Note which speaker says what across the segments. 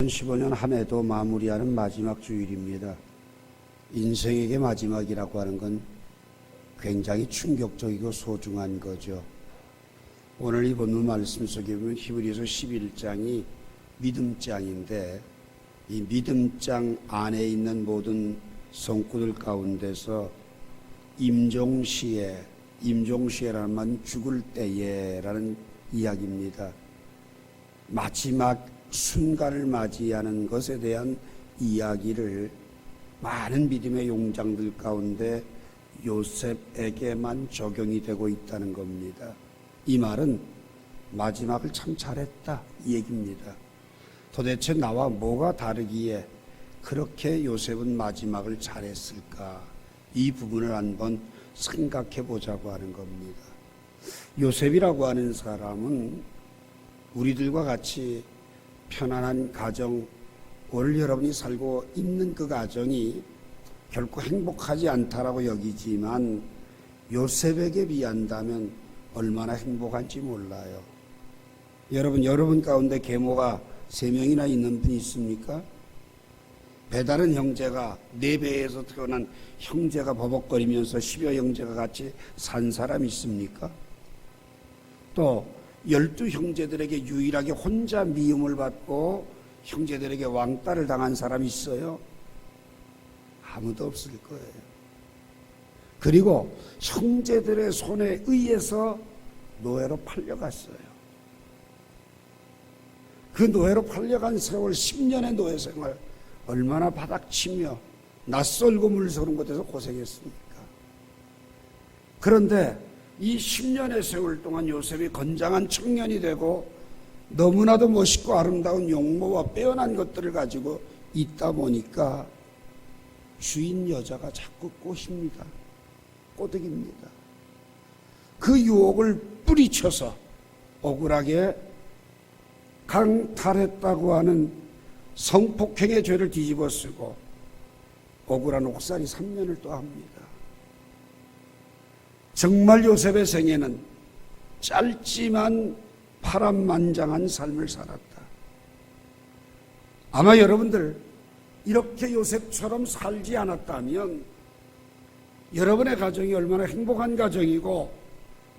Speaker 1: 2015년 한 해도 마무리하는 마지막 주일입니다. 인생에게 마지막이라고 하는 건 굉장히 충격적이고 소중한 거죠. 오늘 이 본문 말씀 속에 보면 히브리서 11장이 믿음장인데, 이 믿음장 안에 있는 모든 성구들 가운데서 임종시에라는 말은 죽을 때에라는 이야기입니다. 마지막 순간을 맞이하는 것에 대한 이야기를 많은 믿음의 용장들 가운데 요셉에게만 적용이 되고 있다는 겁니다. 이 말은 마지막을 참 잘했다 이 얘기입니다. 도대체 나와 뭐가 다르기에 그렇게 요셉은 마지막을 잘했을까? 이 부분을 한번 생각해 보자고 하는 겁니다. 요셉이라고 하는 사람은 우리들과 같이 편안한 가정, 오늘 여러분이 살고 있는 그 가정이 결코 행복하지 않다라고 여기지만 요셉에게 비한다면 얼마나 행복한지 몰라요. 여러분 가운데 계모가 3명이나 있는 분이 있습니까? 배다른 형제가 4배에서 태어난 형제가 버벅거리면서 10여 형제가 같이 산 사람 있습니까? 또 12형제들에게 유일하게 혼자 미움을 받고 형제들에게 왕따를 당한 사람이 있어요? 아무도 없을 거예요. 그리고 형제들의 손에 의해서 노예로 팔려갔어요. 그 노예로 팔려간 세월 10년의 노예 생활 얼마나 바닥치며 낯설고 물서는 곳에서 고생했습니까? 그런데 이 10년의 세월 동안 요셉이 건장한 청년이 되고 너무나도 멋있고 아름다운 용모와 빼어난 것들을 가지고 있다 보니까 주인 여자가 자꾸 꼬십니다. 꼬드깁니다. 그 유혹을 뿌리쳐서 억울하게 강탈했다고 하는 성폭행의 죄를 뒤집어 쓰고 억울한 옥살이 3년을 또 합니다. 정말 요셉의 생애는 짧지만 파란만장한 삶을 살았다. 아마 여러분들 이렇게 요셉처럼 살지 않았다면 여러분의 가정이 얼마나 행복한 가정이고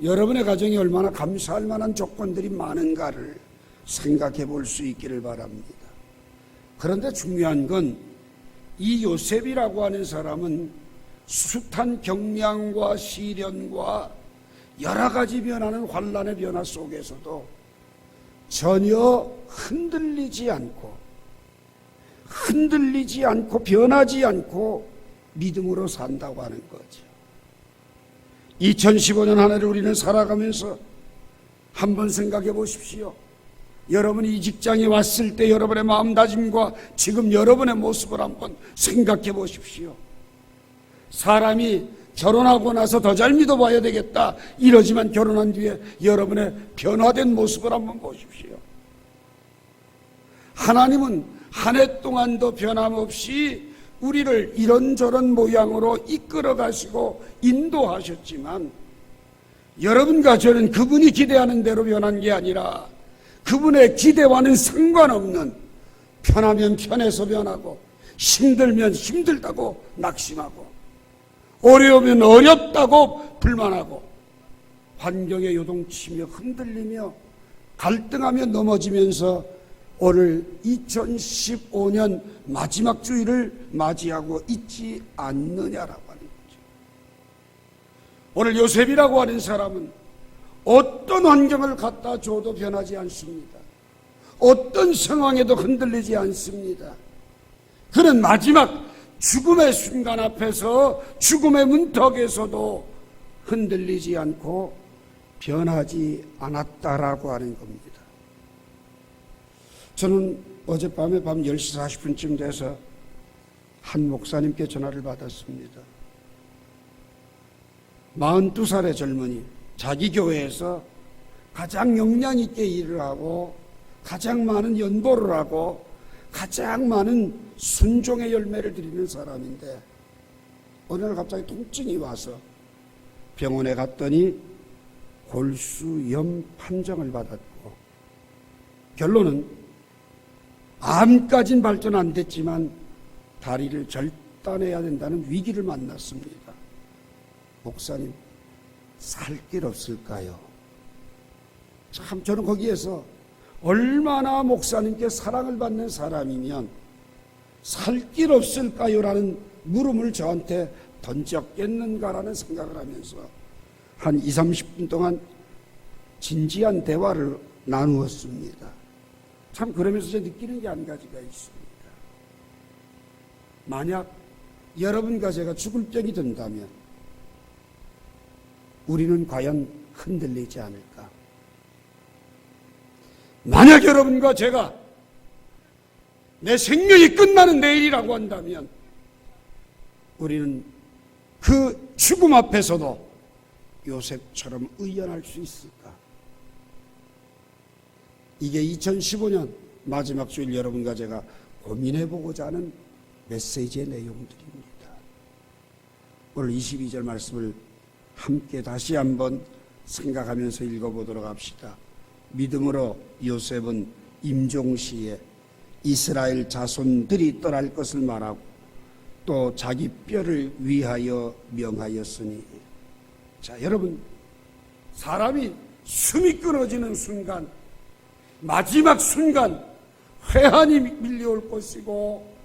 Speaker 1: 여러분의 가정이 얼마나 감사할 만한 조건들이 많은가를 생각해 볼 수 있기를 바랍니다. 그런데 중요한 건 이 요셉이라고 하는 사람은 숱한 경량과 시련과 여러 가지 변하는 환란의 변화 속에서도 전혀 흔들리지 않고 변하지 않고 믿음으로 산다고 하는 거죠. 2015년 한 해를 우리는 살아가면서 한번 생각해 보십시오. 여러분이 이 직장에 왔을 때 여러분의 마음다짐과 지금 여러분의 모습을 한번 생각해 보십시오. 사람이 결혼하고 나서 더 잘 믿어봐야 되겠다 이러지만 결혼한 뒤에 여러분의 변화된 모습을 한번 보십시오. 하나님은 한 해 동안도 변함없이 우리를 이런저런 모양으로 이끌어 가시고 인도하셨지만 여러분과 저는 그분이 기대하는 대로 변한 게 아니라 그분의 기대와는 상관없는 편하면 편해서 변하고 힘들면 힘들다고 낙심하고 어려우면 어렵다고 불만하고 환경에 요동치며 흔들리며 갈등하며 넘어지면서 오늘 2015년 마지막 주일을 맞이하고 있지 않느냐라고 하는 거죠. 오늘 요셉이라고 하는 사람은 어떤 환경을 갖다 줘도 변하지 않습니다. 어떤 상황에도 흔들리지 않습니다. 그는 마지막 죽음의 순간 앞에서 죽음의 문턱에서도 흔들리지 않고 변하지 않았다라고 하는 겁니다. 저는 어젯밤에 밤 10시 40분쯤 돼서 한 목사님께 전화를 받았습니다. 42살의 젊은이, 자기 교회에서 가장 역량 있게 일을 하고 가장 많은 연보를 하고 가장 많은 순종의 열매를 드리는 사람인데 어느 날 갑자기 통증이 와서 병원에 갔더니 골수염 판정을 받았고 결론은 암까진 발전 안 됐지만 다리를 절단해야 된다는 위기를 만났습니다. 목사님, 살 길 없을까요? 참 저는 거기에서 얼마나 목사님께 사랑을 받는 사람이면 살 길 없을까요? 라는 물음을 저한테 던졌겠는가라는 생각을 하면서 한 20-30분 동안 진지한 대화를 나누었습니다. 참 그러면서 제가 느끼는 게 한 가지가 있습니다. 만약 여러분과 제가 죽을 병이 든다면 우리는 과연 흔들리지 않을까? 만약 여러분과 제가 내 생명이 끝나는 내일이라고 한다면 우리는 그 죽음 앞에서도 요셉처럼 의연할 수 있을까? 이게 2015년 마지막 주일 여러분과 제가 고민해보고자 하는 메시지의 내용들입니다. 오늘 22절 말씀을 함께 다시 한번 생각하면서 읽어보도록 합시다. 믿음으로 요셉은 임종시에 이스라엘 자손들이 떠날 것을 말하고 또 자기 뼈를 위하여 명하였으니. 자, 여러분, 사람이 숨이 끊어지는 순간, 마지막 순간 회한이 밀려올 것이고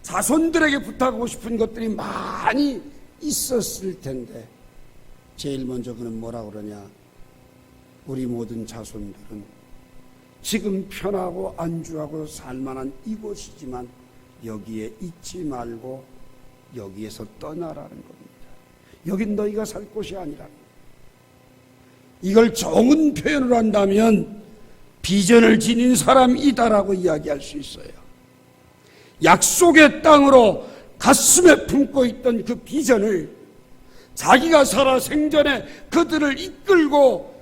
Speaker 1: 자손들에게 부탁하고 싶은 것들이 많이 있었을 텐데 제일 먼저 그는 뭐라고 그러냐? 우리 모든 자손들은 지금 편하고 안주하고 살만한 이곳이지만 여기에 있지 말고 여기에서 떠나라는 겁니다. 여긴 너희가 살 곳이 아니라. 이걸 좋은 표현으로 한다면 비전을 지닌 사람이다라고 이야기할 수 있어요. 약속의 땅으로 가슴에 품고 있던 그 비전을 자기가 살아 생전에 그들을 이끌고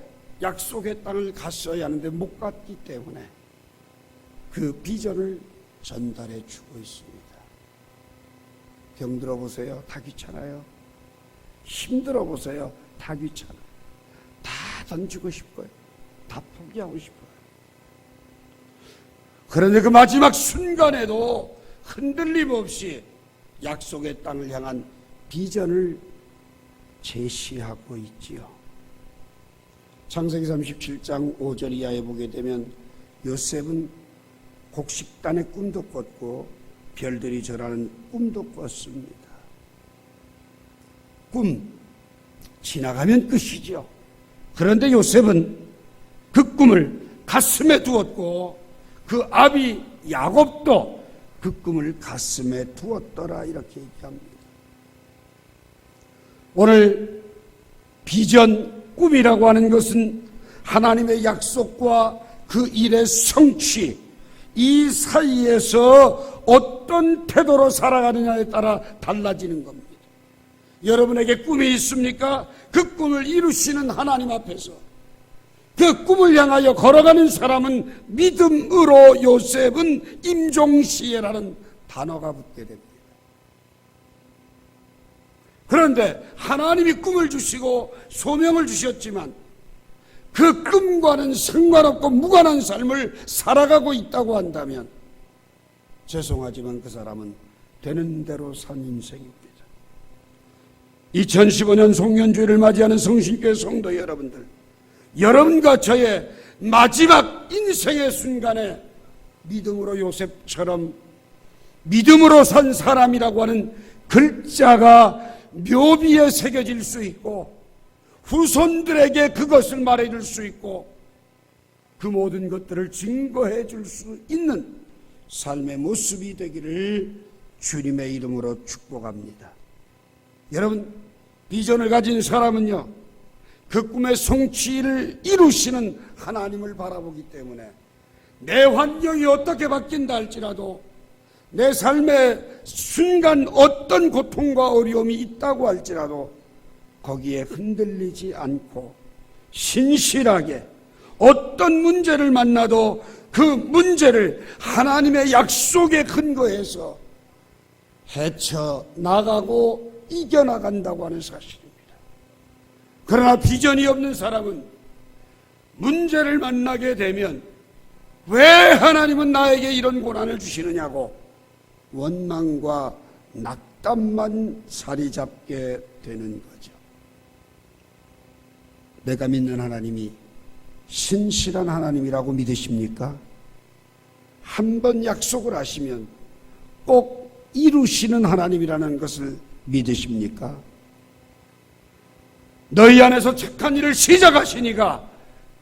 Speaker 1: 약속의 땅을 갔어야 하는데 못 갔기 때문에 그 비전을 전달해 주고 있습니다. 병들어 보세요. 다 귀찮아요. 힘들어 보세요. 다 귀찮아요. 다 던지고 싶어요. 다 포기하고 싶어요. 그런데 그 마지막 순간에도 흔들림 없이 약속의 땅을 향한 비전을 제시하고 있지요. 창세기 37장 5절 이하에 보게 되면 요셉은 곡식단의 꿈도 꿨고 별들이 절하는 꿈도 꿨습니다. 꿈 지나가면 끝이죠. 그런데 요셉은 그 꿈을 가슴에 두었고 그 아비 야곱도 그 꿈을 가슴에 두었더라 이렇게 얘기합니다. 오늘 비전 꿈이라고 하는 것은 하나님의 약속과 그 일의 성취, 이 사이에서 어떤 태도로 살아가느냐에 따라 달라지는 겁니다. 여러분에게 꿈이 있습니까? 그 꿈을 이루시는 하나님 앞에서 그 꿈을 향하여 걸어가는 사람은 믿음으로 요셉은 임종시에라는 단어가 붙게 됩니다. 그런데 하나님이 꿈을 주시고 소명을 주셨지만 그 꿈과는 상관없고 무관한 삶을 살아가고 있다고 한다면 죄송하지만 그 사람은 되는 대로 산 인생입니다. 2015년 송년주일을 맞이하는 성신교회 성도 여러분들, 여러분과 저의 마지막 인생의 순간에 믿음으로 요셉처럼 믿음으로 산 사람이라고 하는 글자가 묘비에 새겨질 수 있고 후손들에게 그것을 말해줄 수 있고 그 모든 것들을 증거해 줄 수 있는 삶의 모습이 되기를 주님의 이름으로 축복합니다. 여러분, 비전을 가진 사람은요, 그 꿈의 성취를 이루시는 하나님을 바라보기 때문에 내 환경이 어떻게 바뀐다 할지라도 내 삶의 순간 어떤 고통과 어려움이 있다고 할지라도 거기에 흔들리지 않고 신실하게 어떤 문제를 만나도 그 문제를 하나님의 약속에 근거해서 헤쳐나가고 이겨나간다고 하는 사실입니다. 그러나 비전이 없는 사람은 문제를 만나게 되면 왜 하나님은 나에게 이런 고난을 주시느냐고 원망과 낙담만 자리 잡게 되는 거죠. 내가 믿는 하나님이 신실한 하나님이라고 믿으십니까? 한번 약속을 하시면 꼭 이루시는 하나님이라는 것을 믿으십니까? 너희 안에서 착한 일을 시작하시니가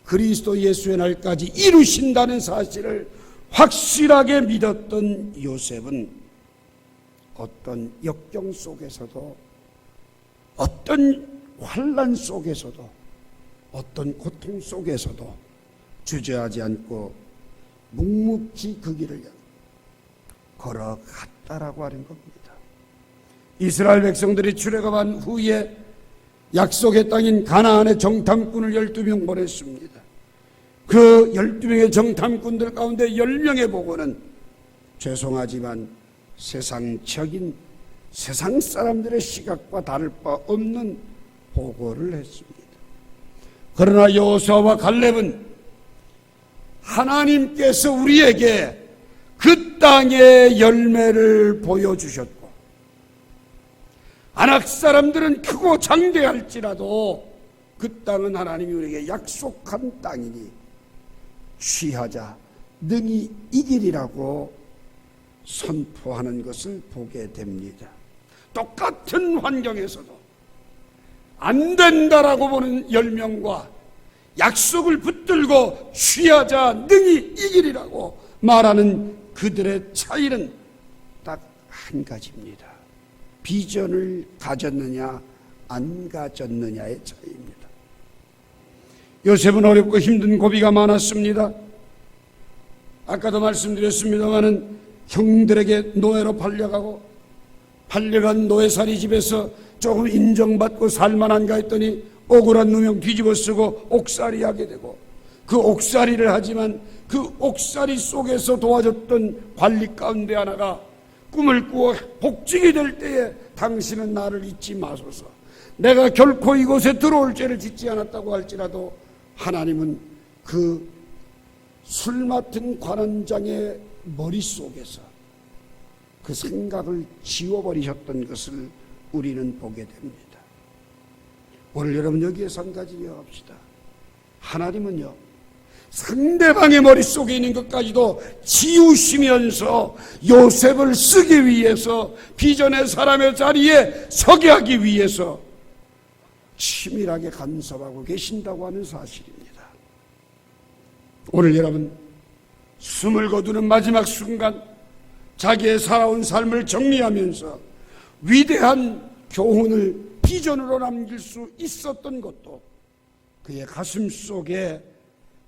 Speaker 1: 그리스도 예수의 날까지 이루신다는 사실을 확실하게 믿었던 요셉은 어떤 역경 속에서도, 어떤 환난 속에서도, 어떤 고통 속에서도 주저하지 않고 묵묵히 그 길을 걸어갔다라고 하는 겁니다. 이스라엘 백성들이 출애굽한 후에 약속의 땅인 가나안의 정탐꾼을 12명 보냈습니다. 그 12명의 정탐꾼들 가운데 10명의 보고는 죄송하지만 세상적인 세상 사람들의 시각과 다를 바 없는 보고를 했습니다. 그러나 여호수아와 갈렙은 하나님께서 우리에게 그 땅의 열매를 보여주셨고, 아낙 사람들은 크고 장대할지라도 그 땅은 하나님이 우리에게 약속한 땅이니 취하자 능히 이기리라고 선포하는 것을 보게 됩니다. 똑같은 환경에서도 안 된다라고 보는 10명과 약속을 붙들고 취하자 능히 이기리라고 말하는 그들의 차이는 딱 한 가지입니다. 비전을 가졌느냐 안 가졌느냐의 차이입니다. 요셉은 어렵고 힘든 고비가 많았습니다. 아까도 말씀드렸습니다마는 형들에게 노예로 팔려간 노예살이 집에서 조금 인정받고 살만한가 했더니 억울한 누명 뒤집어 쓰고 옥살이 하게 되고, 그 옥살이를 하지만 그 옥살이 속에서 도와줬던 관리 가운데 하나가 꿈을 꾸어 복직이 될 때에 당신은 나를 잊지 마소서, 내가 결코 이곳에 들어올 죄를 짓지 않았다고 할지라도 하나님은 그 술 맡은 관원장의 머릿속에서 그 생각을 지워버리셨던 것을 우리는 보게 됩니다. 오늘 여러분 여기에서 한 가지 이해합시다. 하나님은요, 상대방의 머릿속에 있는 것까지도 지우시면서 요셉을 쓰기 위해서, 비전의 사람의 자리에 서게 하기 위해서 치밀하게 간섭하고 계신다고 하는 사실입니다. 오늘 여러분 숨을 거두는 마지막 순간 자기의 살아온 삶을 정리하면서 위대한 교훈을 비전으로 남길 수 있었던 것도 그의 가슴 속에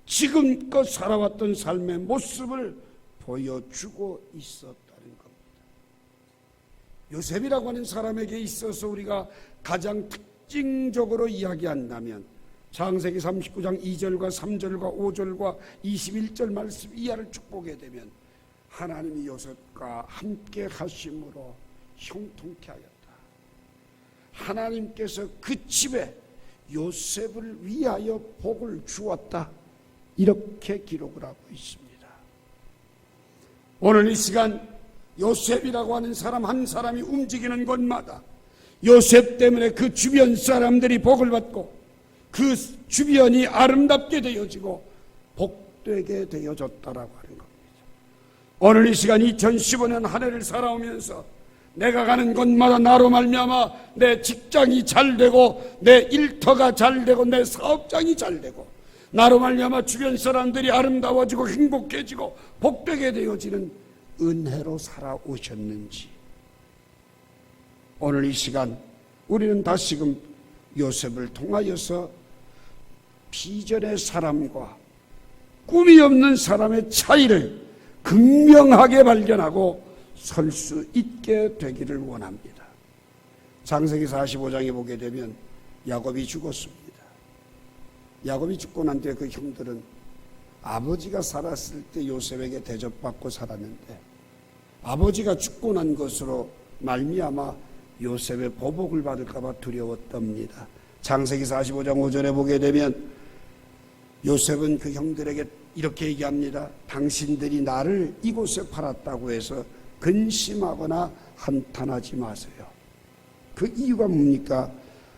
Speaker 1: 지금껏 살아왔던 삶의 모습을 보여주고 있었다는 겁니다. 요셉이라고 하는 사람에게 있어서 우리가 가장 특징적으로 이야기한다면 창세기 39장 2절과 3절과 5절과 21절 말씀 이하를 쭉 보게 되면 하나님이 요셉과 함께 하심으로 형통케 하였다. 하나님께서 그 집에 요셉을 위하여 복을 주었다. 이렇게 기록을 하고 있습니다. 오늘 이 시간 요셉이라고 하는 사람 한 사람이 움직이는 곳마다 요셉 때문에 그 주변 사람들이 복을 받고 그 주변이 아름답게 되어지고 복되게 되어졌다라고 하는 겁니다. 오늘 이 시간 2015년 한 해를 살아오면서 내가 가는 곳마다 나로 말미암아 내 직장이 잘 되고 내 일터가 잘 되고 내 사업장이 잘 되고 나로 말미암아 주변 사람들이 아름다워지고 행복해지고 복되게 되어지는 은혜로 살아오셨는지, 오늘 이 시간 우리는 다시금 요셉을 통하여서 비전의 사람과 꿈이 없는 사람의 차이를 극명하게 발견하고 설 수 있게 되기를 원합니다. 창세기 45장에 보게 되면 야곱이 죽었습니다. 야곱이 죽고 난 뒤에 그 형들은 아버지가 살았을 때 요셉에게 대접받고 살았는데 아버지가 죽고 난 것으로 말미암아 요셉의 보복을 받을까 봐 두려웠답니다. 창세기 45장 5절에 보게 되면 요셉은 그 형들에게 이렇게 얘기합니다. 당신들이 나를 이곳에 팔았다고 해서 근심하거나 한탄하지 마세요. 그 이유가 뭡니까?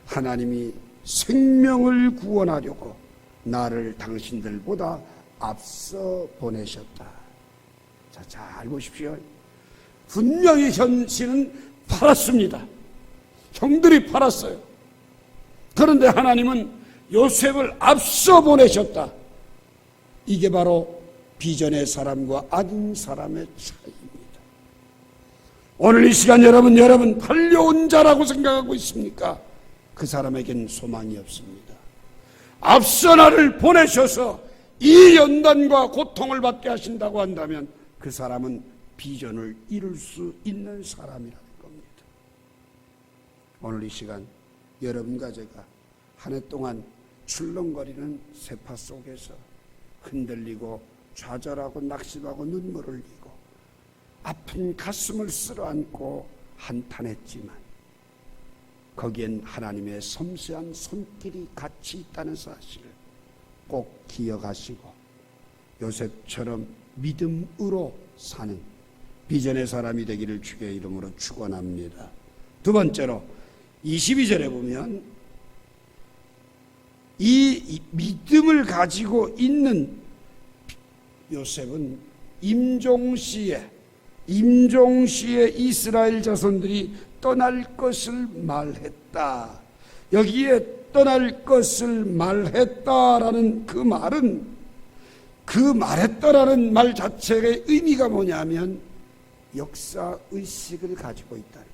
Speaker 1: 하나님이 생명을 구원하려고 나를 당신들보다 앞서 보내셨다. 자, 잘 보십시오. 분명히 현실은 팔았습니다. 형들이 팔았어요. 그런데 하나님은 요셉을 앞서 보내셨다. 이게 바로 비전의 사람과 아닌 사람의 차이입니다. 오늘 이 시간 여러분 팔려온 자라고 생각하고 있습니까? 그 사람에겐 소망이 없습니다. 앞서 나를 보내셔서 이 연단과 고통을 받게 하신다고 한다면 그 사람은 비전을 이룰 수 있는 사람이라는 겁니다. 오늘 이 시간 여러분과 제가 한 해 동안 출렁거리는 세파 속에서 흔들리고 좌절하고 낙심하고 눈물을 흘리고 아픈 가슴을 쓸어안고 한탄했지만 거기엔 하나님의 섬세한 손길이 같이 있다는 사실을 꼭 기억하시고 요셉처럼 믿음으로 사는 비전의 사람이 되기를 주의 이름으로 축원합니다. 두 번째로 22절에 보면 이 믿음을 가지고 있는 요셉은 임종시에 이스라엘 자손들이 떠날 것을 말했다. 여기에 떠날 것을 말했다라는 그 말은 그 말했다라는 말 자체의 의미가 뭐냐면 역사의식을 가지고 있다는 겁니다.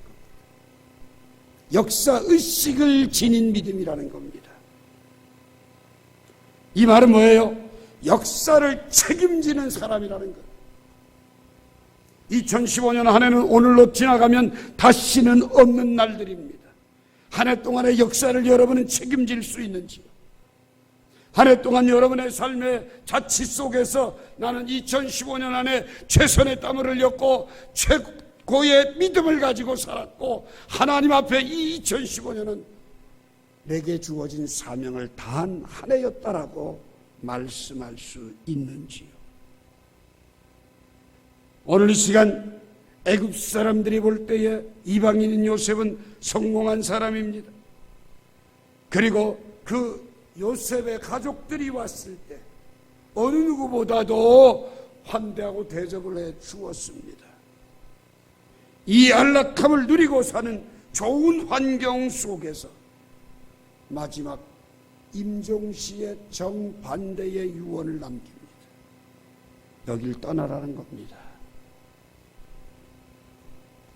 Speaker 1: 역사의식을 지닌 믿음이라는 겁니다. 이 말은 뭐예요? 역사를 책임지는 사람이라는 것. 2015년 한 해는 오늘로 지나가면 다시는 없는 날들입니다. 한 해 동안의 역사를 여러분은 책임질 수 있는지요? 한 해 동안 여러분의 삶의 자취 속에서 나는 2015년 안에 최선의 땀을 흘렸고 최고의 믿음을 가지고 살았고 하나님 앞에 이 2015년은 내게 주어진 사명을 다한 한 해였다라고 말씀할 수 있는지요? 오늘 이 시간 애굽 사람들이 볼 때에 이방인인 요셉은 성공한 사람입니다. 그리고 그 요셉의 가족들이 왔을 때 어느 누구보다도 환대하고 대접을 해 주었습니다. 이 안락함을 누리고 사는 좋은 환경 속에서 마지막 임종시의 정반대의 유언을 남깁니다. 여길 떠나라는 겁니다.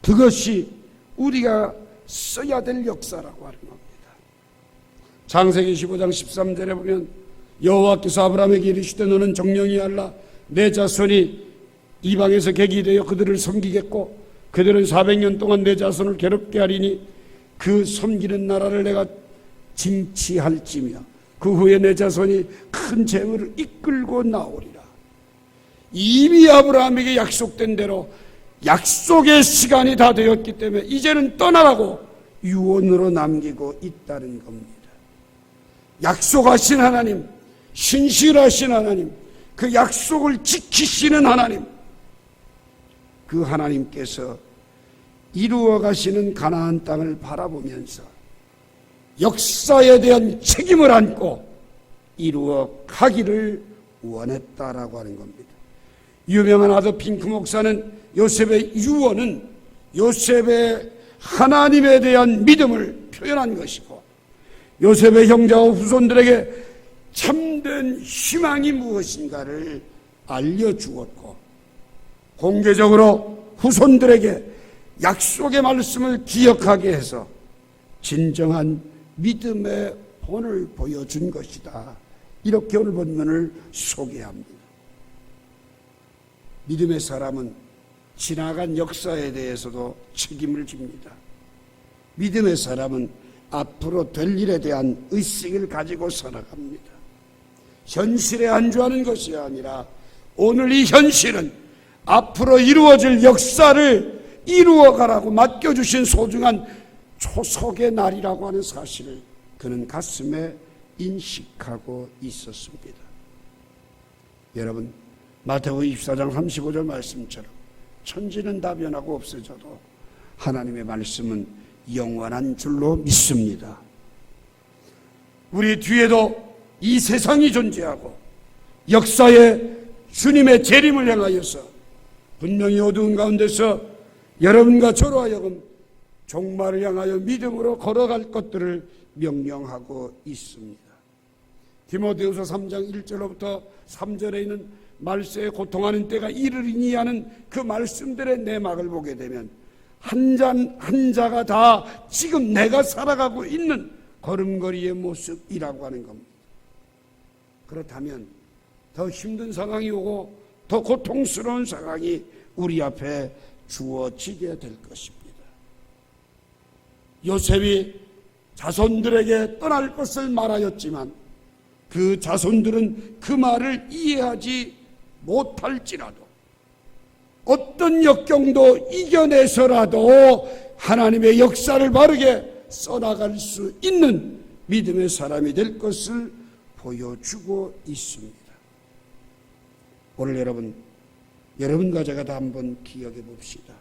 Speaker 1: 그것이 우리가 써야 될 역사라고 하는 겁니다. 창세기 15장 13절에 보면 여호와께서 아브라함에게 이르시되 너는 정령이 알라 내 자손이 이방에서 객이 되어 그들을 섬기겠고 그들은 400년 동안 내 자손을 괴롭게 하리니 그 섬기는 나라를 내가 징치할지며 그 후에 내 자손이 큰 재물을 이끌고 나오리라. 이미 아브라함에게 약속된 대로 약속의 시간이 다 되었기 때문에 이제는 떠나라고 유언으로 남기고 있다는 겁니다. 약속하신 하나님, 신실하신 하나님, 그 약속을 지키시는 하나님, 그 하나님께서 이루어 가시는 가나안 땅을 바라보면서 역사에 대한 책임을 안고 이루어 가기를 원했다라고 하는 겁니다. 유명한 아더 핑크 목사는 요셉의 유언은 요셉의 하나님에 대한 믿음을 표현한 것이고 요셉의 형제와 후손들에게 참된 희망이 무엇인가를 알려주었고 공개적으로 후손들에게 약속의 말씀을 기억하게 해서 진정한 믿음의 본을 보여준 것이다. 이렇게 오늘 본문을 소개합니다. 믿음의 사람은 지나간 역사에 대해서도 책임을 집니다. 믿음의 사람은 앞으로 될 일에 대한 의식을 가지고 살아갑니다. 현실에 안주하는 것이 아니라 오늘 이 현실은 앞으로 이루어질 역사를 이루어가라고 맡겨주신 소중한 초석의 날이라고 하는 사실을 그는 가슴에 인식하고 있었습니다. 여러분, 마태복음 24장 35절 말씀처럼 천지는 다 변하고 없어져도 하나님의 말씀은 영원한 줄로 믿습니다. 우리 뒤에도 이 세상이 존재하고 역사에 주님의 재림을 향하여서 분명히 어두운 가운데서 여러분과 저로 하여금 종말을 향하여 믿음으로 걸어갈 것들을 명령하고 있습니다. 디모데후서 3장 1절로부터 3절에 있는 말세에 고통하는 때가 이르리니 하는 그 말씀들의 내막을 보게 되면 한 자가 다 지금 내가 살아가고 있는 걸음걸이의 모습이라고 하는 겁니다. 그렇다면 더 힘든 상황이 오고 더 고통스러운 상황이 우리 앞에 주어지게 될 것입니다. 요셉이 자손들에게 떠날 것을 말하였지만 그 자손들은 그 말을 이해하지 못할지라도 어떤 역경도 이겨내서라도 하나님의 역사를 바르게 써나갈 수 있는 믿음의 사람이 될 것을 보여주고 있습니다. 오늘 여러분과 제가 다 한번 기억해 봅시다.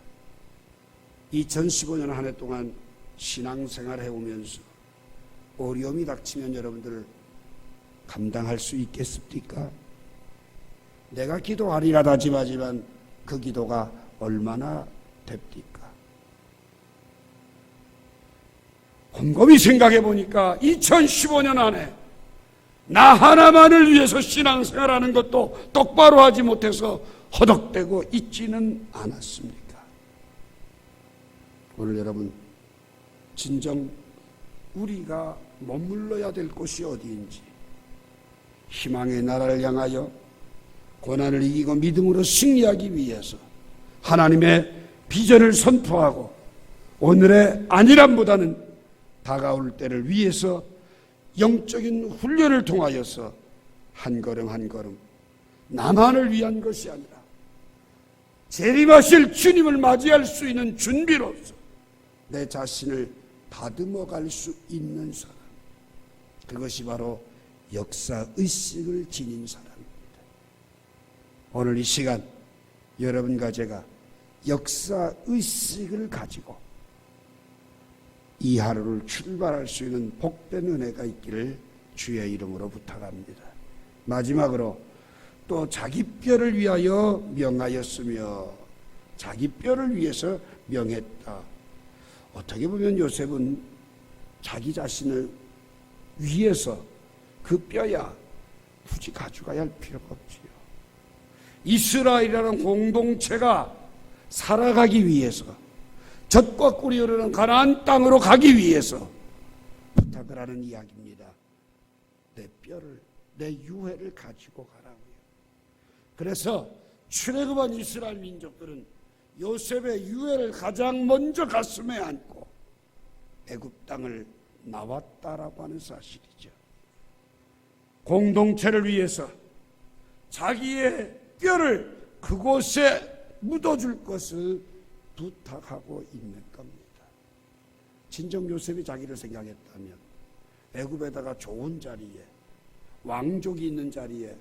Speaker 1: 2015년 한 해 동안 신앙생활 해오면서 어려움이 닥치면 여러분들 감당할 수 있겠습니까? 내가 기도하리라 다짐하지만 그 기도가 얼마나 됩니까? 곰곰이 생각해 보니까 2015년 안에 나 하나만을 위해서 신앙생활하는 것도 똑바로 하지 못해서 허덕대고 있지는 않았습니까? 오늘 여러분, 진정 우리가 머물러야 될 곳이 어디인지, 희망의 나라를 향하여 고난을 이기고 믿음으로 승리하기 위해서 하나님의 비전을 선포하고 오늘의 안일함보다는 다가올 때를 위해서 영적인 훈련을 통하여서 한 걸음 한 걸음 나만을 위한 것이 아니라 재림하실 주님을 맞이할 수 있는 준비로서 내 자신을 다듬어 갈 수 있는 사람, 그것이 바로 역사의식을 지닌 사람입니다. 오늘 이 시간 여러분과 제가 역사의식을 가지고 이 하루를 출발할 수 있는 복된 은혜가 있기를 주의 이름으로 부탁합니다. 마지막으로 또 자기 뼈를 위하여 명하였으며 자기 뼈를 위해서 명했다. 어떻게 보면 요셉은 자기 자신을 위해서 그 뼈야 굳이 가져가야 할 필요가 없지요. 이스라엘이라는 공동체가 살아가기 위해서 젖과 꿀이 흐르는 가나안 땅으로 가기 위해서 부탁을 하는 이야기입니다. 내 뼈를, 내 유해를 가지고 가라고요. 그래서 출애굽한 이스라엘 민족들은 요셉의 유해를 가장 먼저 가슴에 안고 애굽 땅을 나왔다라고 하는 사실이죠. 공동체를 위해서 자기의 뼈를 그곳에 묻어줄 것을 부탁하고 있는 겁니다. 진정 요셉이 자기를 생각했다면 애굽에다가 좋은 자리에, 왕족이 있는 자리에,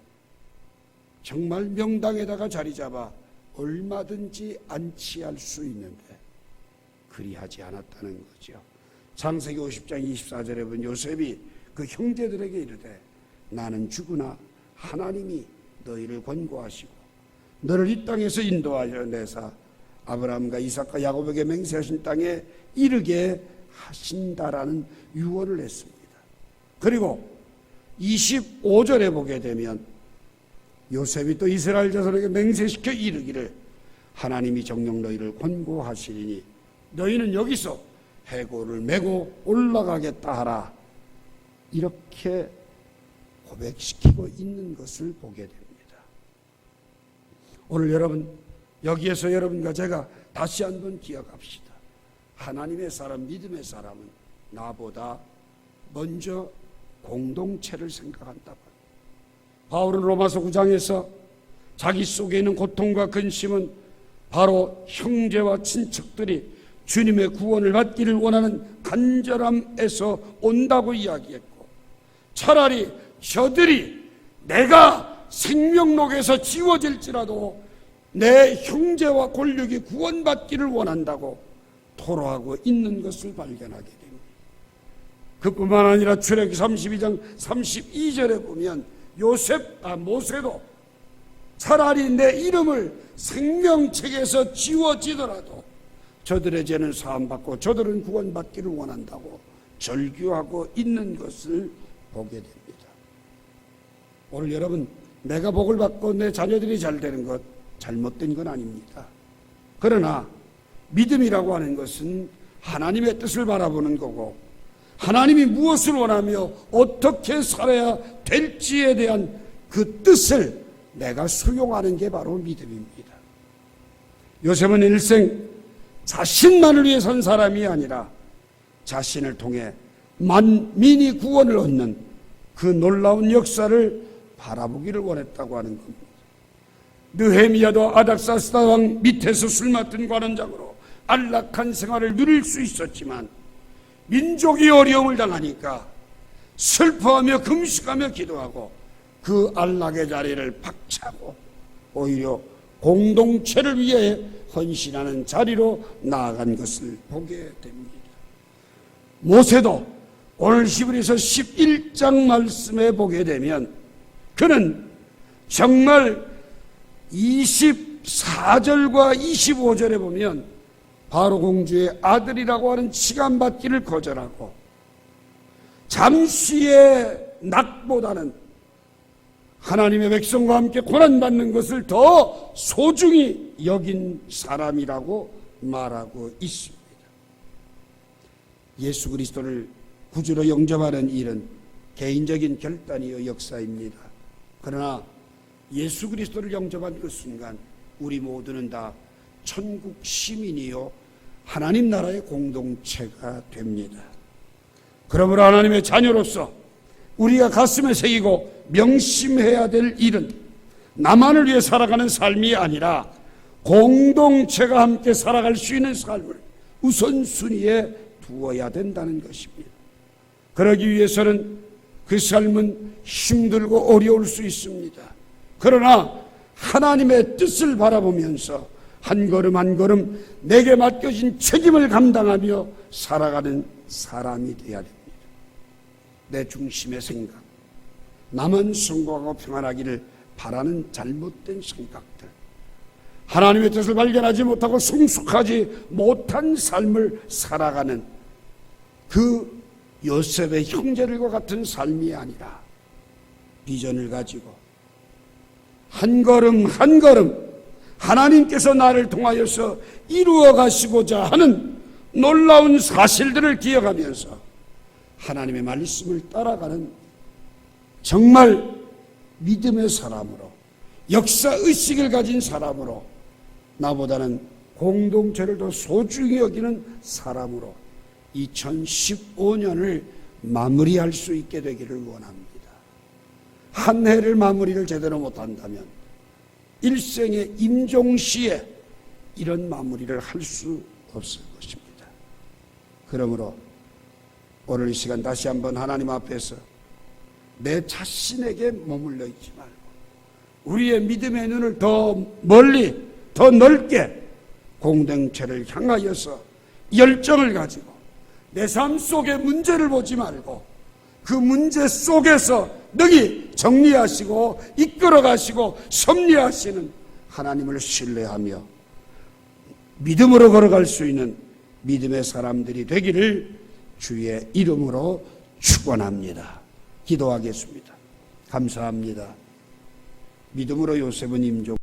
Speaker 1: 정말 명당에다가 자리 잡아 얼마든지 안치할 수 있는데 그리하지 않았다는 거죠. 창세기 50장 24절에 보면 요셉이 그 형제들에게 이르되 나는 죽으나 하나님이 너희를 권고하시고 너를 이 땅에서 인도하여 내사 아브라함과 이삭과 야곱에게 맹세하신 땅에 이르게 하신다라는 유언을 했습니다. 그리고 25절에 보게 되면 요셉이 또 이스라엘 자손에게 맹세시켜 이르기를 하나님이 정녕 너희를 권고하시리니 너희는 여기서 해골을 메고 올라가겠다 하라. 이렇게 고백시키고 있는 것을 보게 됩니다. 오늘 여러분, 여기에서 여러분과 제가 다시 한번 기억합시다. 하나님의 사람, 믿음의 사람은 나보다 먼저 공동체를 생각한다고. 바울은 로마서 9장에서 자기 속에 있는 고통과 근심은 바로 형제와 친척들이 주님의 구원을 받기를 원하는 간절함에서 온다고 이야기했고, 차라리 저들이 내가 생명록에서 지워질지라도 내 형제와 권력이 구원받기를 원한다고 토로하고 있는 것을 발견하게 됩니다. 그뿐만 아니라 출애굽기 32장 32절에 보면 모세도 차라리 내 이름을 생명책에서 지워지더라도 저들의 죄는 사함받고 저들은 구원받기를 원한다고 절규하고 있는 것을 보게 됩니다. 오늘 여러분, 내가 복을 받고 내 자녀들이 잘 되는 것 잘못된 건 아닙니다. 그러나 믿음이라고 하는 것은 하나님의 뜻을 바라보는 거고 하나님이 무엇을 원하며 어떻게 살아야 될지에 대한 그 뜻을 내가 수용하는 게 바로 믿음입니다. 요셉은 일생 자신만을 위해 산 사람이 아니라 자신을 통해 만민이 구원을 얻는 그 놀라운 역사를 바라보기를 원했다고 하는 겁니다. 느헤미야도 아닥사스다 왕 밑에서 술 맡은 관원장으로 안락한 생활을 누릴 수 있었지만 민족이 어려움을 당하니까 슬퍼하며 금식하며 기도하고 그 안락의 자리를 박차고 오히려 공동체를 위해 헌신하는 자리로 나아간 것을 보게 됩니다. 모세도 오늘 히브리서 11장 말씀에 보게 되면 그는 정말 24절과 25절에 보면 바로 공주의 아들이라고 하는 치감받기를 거절하고 잠시의 낙보다는 하나님의 백성과 함께 고난받는 것을 더 소중히 여긴 사람이라고 말하고 있습니다. 예수 그리스도를 구주로 영접하는 일은 개인적인 결단이요 역사입니다. 그러나 예수 그리스도를 영접한 그 순간 우리 모두는 다 천국 시민이요 하나님 나라의 공동체가 됩니다. 그러므로 하나님의 자녀로서 우리가 가슴에 새기고 명심해야 될 일은 나만을 위해 살아가는 삶이 아니라 공동체가 함께 살아갈 수 있는 삶을 우선순위에 두어야 된다는 것입니다. 그러기 위해서는 그 삶은 힘들고 어려울 수 있습니다. 그러나 하나님의 뜻을 바라보면서 한 걸음 한 걸음 내게 맡겨진 책임을 감당하며 살아가는 사람이 되어야 됩니다. 내 중심의 생각, 나만 성공하고 평안하기를 바라는 잘못된 생각들, 하나님의 뜻을 발견하지 못하고 성숙하지 못한 삶을 살아가는 그 요셉의 형제들과 같은 삶이 아니라 비전을 가지고 한 걸음 한 걸음 하나님께서 나를 통하여서 이루어 가시고자 하는 놀라운 사실들을 기억하면서 하나님의 말씀을 따라가는 정말 믿음의 사람으로, 역사의식을 가진 사람으로, 나보다는 공동체를 더 소중히 여기는 사람으로 2015년을 마무리할 수 있게 되기를 원합니다. 한 해를 마무리를 제대로 못한다면 일생의 임종시에 이런 마무리를 할 수 없을 것입니다. 그러므로 오늘 이 시간 다시 한번 하나님 앞에서 내 자신에게 머물러 있지 말고 우리의 믿음의 눈을 더 멀리 더 넓게 공동체를 향하여서 열정을 가지고 내 삶 속의 문제를 보지 말고 그 문제 속에서 능히 정리하시고 이끌어 가시고 섭리하시는 하나님을 신뢰하며 믿음으로 걸어갈 수 있는 믿음의 사람들이 되기를 주의 이름으로 축원합니다. 기도하겠습니다. 감사합니다. 믿음으로 요셉은 임종